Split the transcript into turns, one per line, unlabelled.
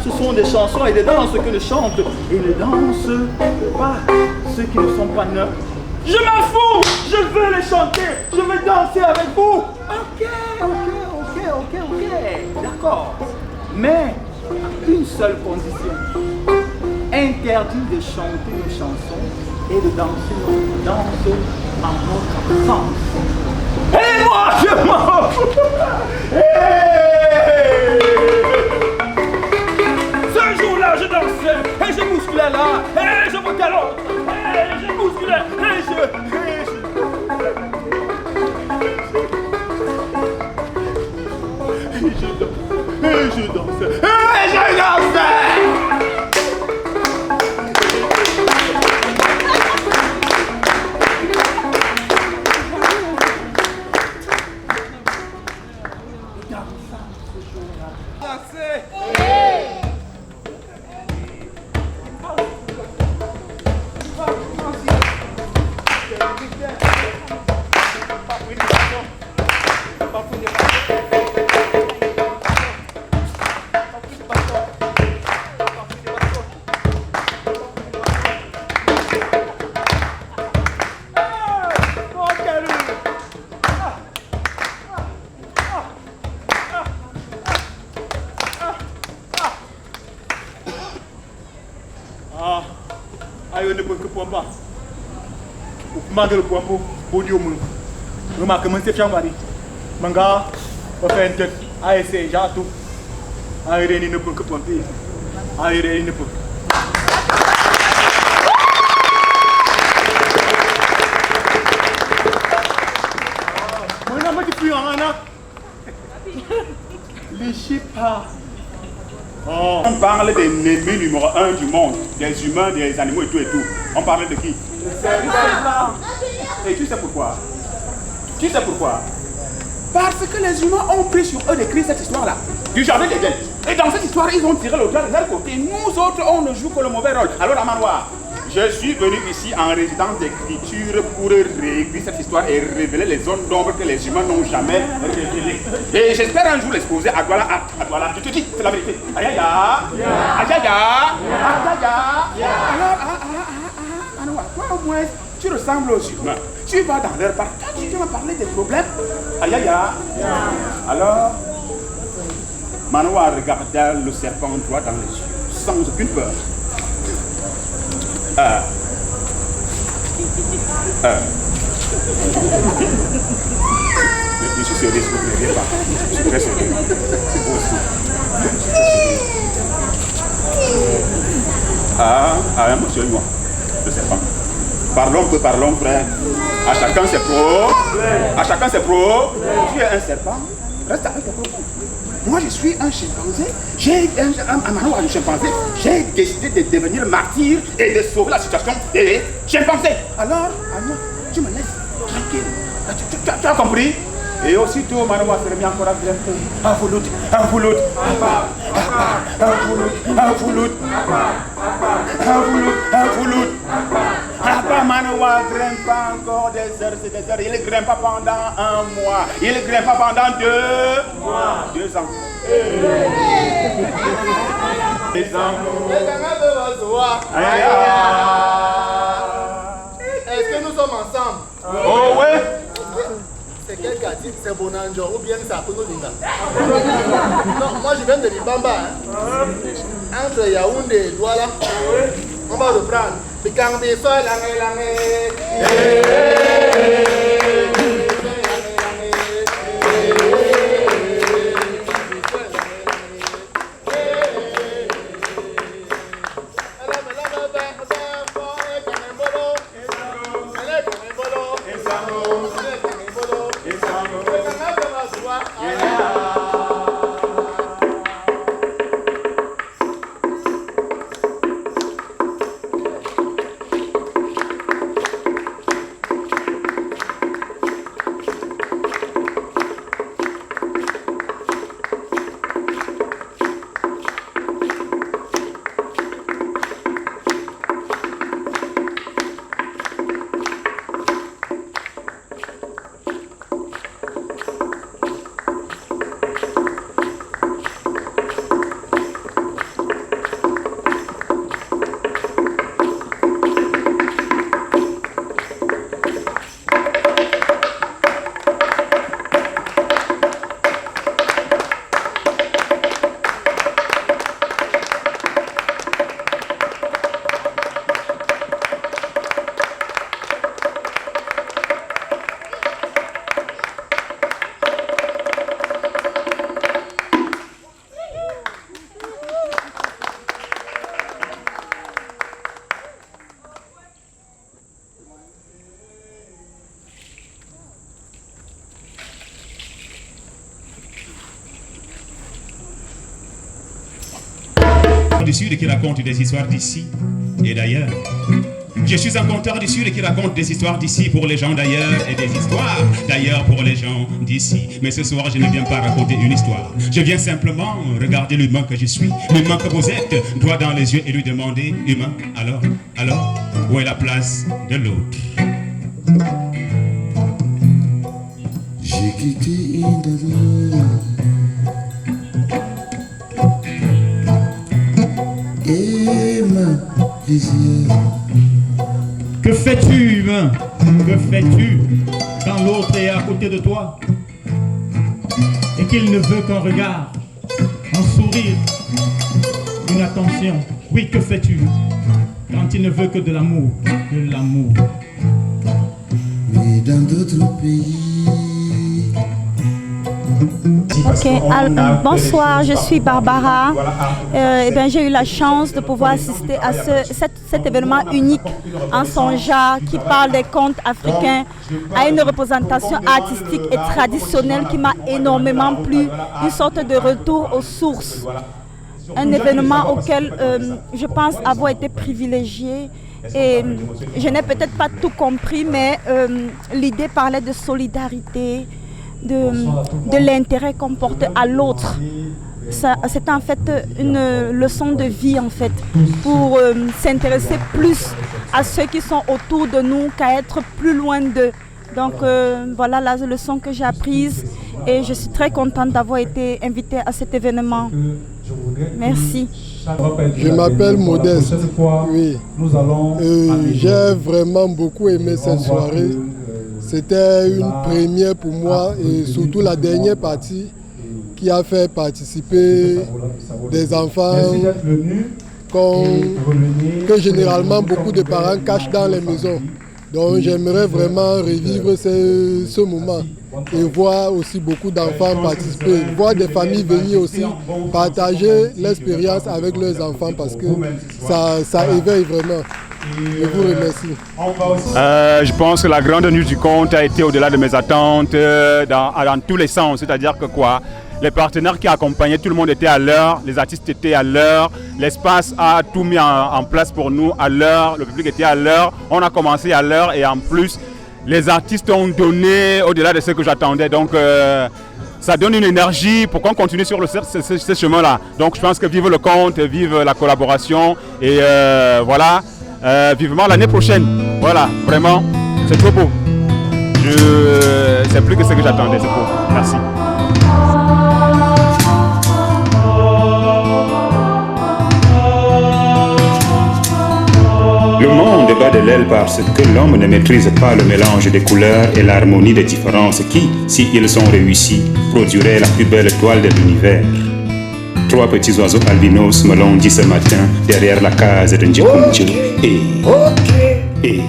ce sont des chansons et des danses que je chante. Et ne danse pas ceux qui ne sont pas neufs. Je m'en fous! Je veux les chanter! Je veux danser avec vous! Ok. D'accord. Mais à une seule condition. Interdit de chanter nos chansons et de danser nos danses en notre sens. Et moi, je m'en fous! Ce jour-là, je dansais et je bousculais là, et je me galopais, et je bousculais, et je dansais. Mande le point pour podium. Remarque, moi c'est Chambari. Manga, on fait une tête. Ah, c'est j'ai tout. Ah, il ne peut que pomper. Ah, il ne peut. Moi, je suis en Anna. Les chipas. Oh. On parle des ennemis numéro 1 du monde, des humains, des animaux et tout. On parlait de qui? Et tu sais pourquoi? Parce que les humains ont pris sur eux d'écrire cette histoire-là, du jardin d'Éden. Et dans cette histoire, ils ont tiré le doigt de leur côté. Nous autres, on ne joue que le mauvais rôle. Alors, Amanoua, je suis venu ici en résidence d'écriture pour réécrire cette histoire et révéler les zones d'ombre que les humains n'ont jamais révélées. Et j'espère un jour l'exposer à Douala. Tu te dis, c'est la vérité. Aïe. Alors, toi au moins, tu ressembles aux humains. Tu vas dans leur partage, tu vas parler des problèmes. Aïe. Alors, Manoua regarda le serpent droit dans les yeux, sans aucune peur. Je suis sérieux, s'il vous plaît, viens pas. Je suis très sérieux. Vous aussi. Monsieur, moi, le serpent. Parlons, frère. À chacun ses pros. Tu es un serpent, reste avec tes propos. Moi, je suis un chimpanzé. J'ai décidé de devenir martyr et de sauver la situation des chimpanzés. Alors, tu me laisses tranquille. Tu as compris? Et aussitôt, Manoua se remet encore à grimper. Un fouloute. Papa Manoua grimpe pas encore des heures, c'est des heures. Il ne grimpe pas pendant un mois. Il ne grimpe pas pendant 2 mois. 2 ans.
Est-ce que nous sommes ensemble?
Oh ouais.
C'est quel quartier? C'est Bonanjo ou bien c'est à Konolinga? Non, moi je viens de Libamba. Entre Yaoundé et Douala. On va reprendre. Bikambi sol langé.
du Sud qui raconte des histoires d'ici et d'ailleurs. Je suis un conteur du Sud qui raconte des histoires d'ici pour les gens d'ailleurs et des histoires d'ailleurs pour les gens d'ici. Mais ce soir, je ne viens pas raconter une histoire. Je viens simplement regarder l'humain que je suis, l'humain que vous êtes, droit dans les yeux et lui demander, humain, alors, où est la place de l'autre?
J'ai quitté Indonésie et ma plaisir.
Que fais-tu, humain? Que fais-tu quand l'autre est à côté de toi et qu'il ne veut qu'un regard, un sourire, une attention? Oui, que fais-tu quand il ne veut que de l'amour, de l'amour?
Mais dans d'autres pays.
Ok, bonsoir, je suis Barbara. J'ai eu la chance de pouvoir assister à cet événement unique en son genre qui parle des contes africains, à une représentation artistique et traditionnelle qui m'a énormément plu, une sorte de retour aux sources. Un événement auquel je pense avoir été privilégiée. Et je n'ai peut-être pas tout compris, mais l'idée parlait de solidarité, de l'intérêt qu'on porte à l'autre. C'est en fait une leçon de vie en fait, pour s'intéresser plus à ceux qui sont autour de nous qu'à être plus loin d'eux. Donc voilà la leçon que j'ai apprise et je suis très contente d'avoir été invitée à cet événement. Merci.
Je m'appelle Modeste. Oui. J'ai vraiment beaucoup aimé cette soirée. C'était une première pour moi et surtout la dernière partie qui a fait participer des enfants que généralement beaucoup de parents cachent dans les maisons. Donc j'aimerais vraiment revivre ce moment et voir aussi beaucoup d'enfants participer, voir des familles venir aussi partager l'expérience avec leurs enfants parce que ça éveille vraiment. Je vous remercie.
Je pense que la grande nuit du conte a été au-delà de mes attentes dans tous les sens. C'est-à-dire que les partenaires qui accompagnaient, tout le monde était à l'heure, les artistes étaient à l'heure, l'espace a tout mis en place pour nous à l'heure, le public était à l'heure, on a commencé à l'heure et en plus, les artistes ont donné au-delà de ce que j'attendais. Donc, ça donne une énergie pour qu'on continue sur ce chemin-là. Donc, je pense que vive le conte, vive la collaboration et voilà. Vivement l'année prochaine. Voilà, vraiment, c'est trop beau. C'est plus que ce que j'attendais, c'est beau. Merci.
Le monde bat de l'aile parce que l'homme ne maîtrise pas le mélange des couleurs et l'harmonie des différences qui, si ils sont réussis, produiraient la plus belle toile de l'univers. 3 petits oiseaux albinos me l'ont dit ce matin derrière la case de Ndjikunju. Et